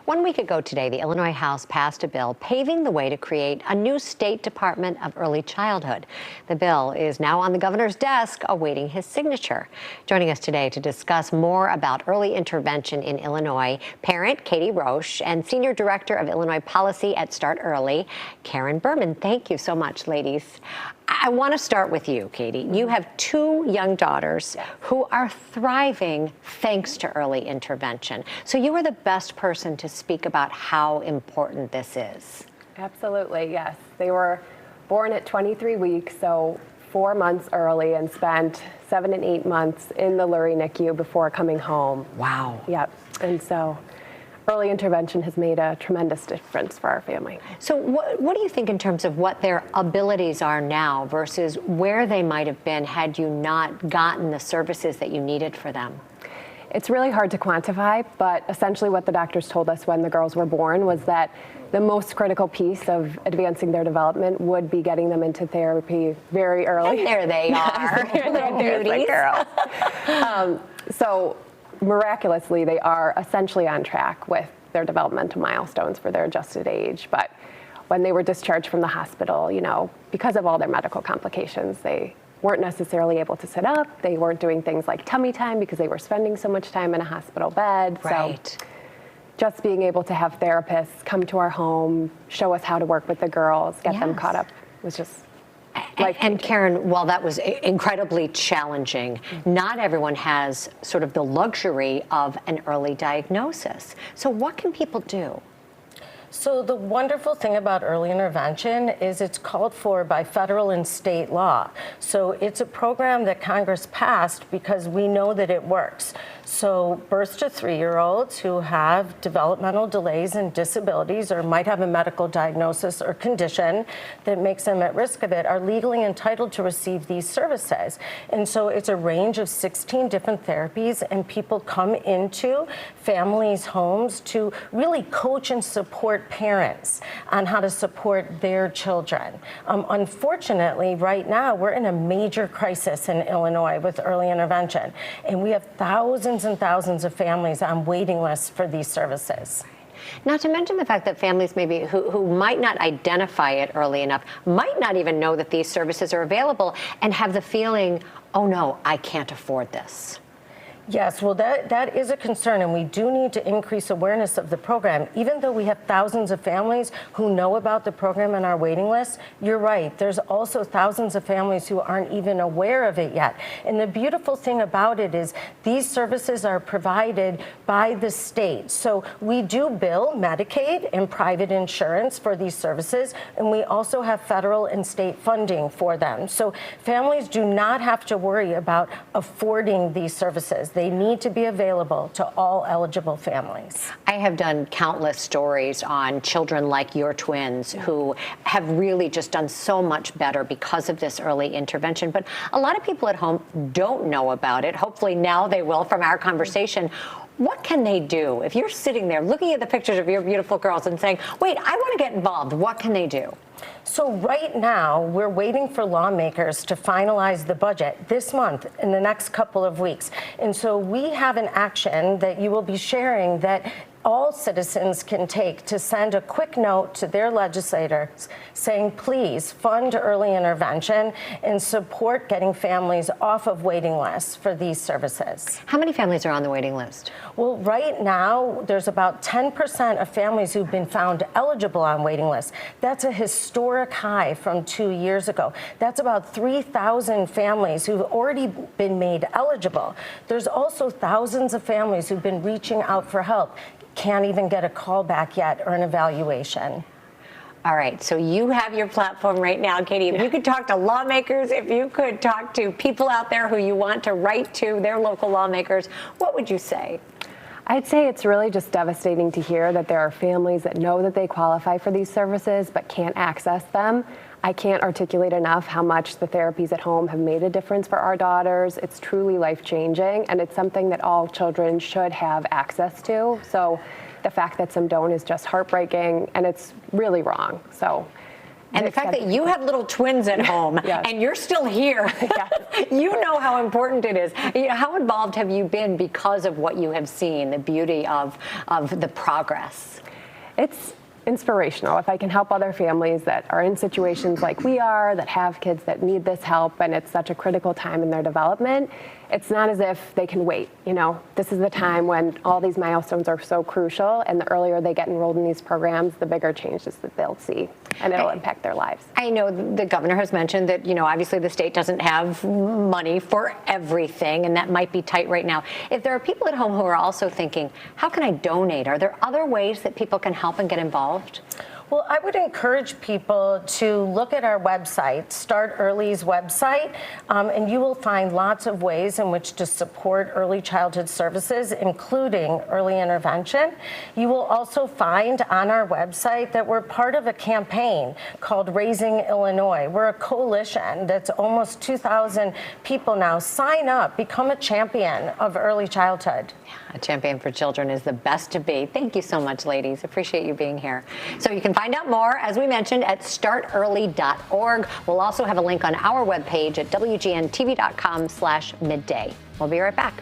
1 week ago today, the Illinois House passed a bill paving the way to create a new state Department of Early Childhood. The bill is now on the governor's desk, awaiting his signature. Joining us today to discuss more about early intervention in Illinois, parent Katie Roche and Senior Director of Illinois Policy at Start Early, Karen Berman. Thank you so much, ladies. I want to start with you, Katie. You have two young daughters who are thriving thanks to early intervention. So you are the best person to speak about how important this is. Absolutely, yes. They were born at 23 weeks, so 4 months early, and spent 7 and 8 months in the Lurie NICU before coming home. Wow. Yep. And so early intervention has made a tremendous difference for our family. So what do you think in terms of what their abilities are now versus where they might have been had you not gotten the services that you needed for them? It's really hard to quantify, but essentially what the doctors told us when the girls were born was that the most critical piece of advancing their development would be getting them into therapy very early. And there they are, little beauties. So miraculously, they are essentially on track with their developmental milestones for their adjusted age. But when they were discharged from the hospital, because of all their medical complications, they weren't necessarily able to sit up. They weren't doing things like tummy time because they were spending so much time in a hospital bed. Right. So just being able to have therapists come to our home, show us how to work with the girls, get them caught up was just And Karen, while that was incredibly challenging, not everyone has sort of the luxury of an early diagnosis. So what can people do? So the wonderful thing about early intervention is it's called for by federal and state law. So it's a program that Congress passed because we know that it works. So birth to 3-year-olds who have developmental delays and disabilities or might have a medical diagnosis or condition that makes them at risk of it are legally entitled to receive these services. And so it's a range of 16 different therapies, and people come into families' homes to really coach and support parents on how to support their children. Unfortunately, right now, we're in a major crisis in Illinois with early intervention, and we have thousands and thousands of families on waiting lists for these services. Not to mention the fact that families maybe who might not identify it early enough might not even know that these services are available and have the feeling, oh no, I can't afford this. Yes, well, that is a concern, and we do need to increase awareness of the program. Even though we have thousands of families who know about the program on our waiting list, you're right, there's also thousands of families who aren't even aware of it yet. And the beautiful thing about it is these services are provided by the state. So we do bill Medicaid and private insurance for these services, and we also have federal and state funding for them. So families do not have to worry about affording these services. They need to be available to all eligible families. I have done countless stories on children like your twins who have really just done so much better because of this early intervention. But a lot of people at home don't know about it. Hopefully now they will from our conversation. What can they do? If you're sitting there looking at the pictures of your beautiful girls and saying, wait, I want to get involved, what can they do? So right now, we're waiting for lawmakers to finalize the budget this month, in the next couple of weeks. And so we have an action that you will be sharing that all citizens can take to send a quick note to their legislators saying, please fund early intervention and support getting families off of waiting lists for these services. How many families are on the waiting list? Well, right now, there's about 10% of families who've been found eligible on waiting lists. That's a historic high from 2 years ago. That's about 3,000 families who've already been made eligible. There's also thousands of families who've been reaching out for help, can't even get a call back yet or an evaluation. All right, so you have your platform right now, Katie. If you could talk to lawmakers, if you could talk to people out there who you want to write to, their local lawmakers, what would you say? I'd say it's really just devastating to hear that there are families that know that they qualify for these services but can't access them. I can't articulate enough how much the therapies at home have made a difference for our daughters. It's truly life-changing, and it's something that all children should have access to. So the fact that some don't is just heartbreaking, and it's really wrong. So And the fact that you have little twins at home Yes. and you're still here, you know how important it is. How involved have you been because of what you have seen, the beauty of the progress? It's inspirational. If I can help other families that are in situations like we are, that have kids that need this help, and it's such a critical time in their development, it's not as if they can wait. This is the time when all these milestones are so crucial, and the earlier they get enrolled in these programs, the bigger changes that they'll see, and it'll impact their lives. I know the governor has mentioned that, obviously the state doesn't have money for everything, and that might be tight right now. If there are people at home who are also thinking, how can I donate? Are there other ways that people can help and get involved? Well, I would encourage people to look at our website, Start Early's website, and you will find lots of ways in which to support early childhood services, including early intervention. You will also find on our website that we're part of a campaign called Raising Illinois. We're a coalition that's almost 2,000 people now. Sign up, become a champion of early childhood. A champion for children is the best to be. Thank you so much, ladies. Appreciate you being here. So you can find out more, as we mentioned, at startearly.org. We'll also have a link on our webpage at WGNTV.com/midday. We'll be right back.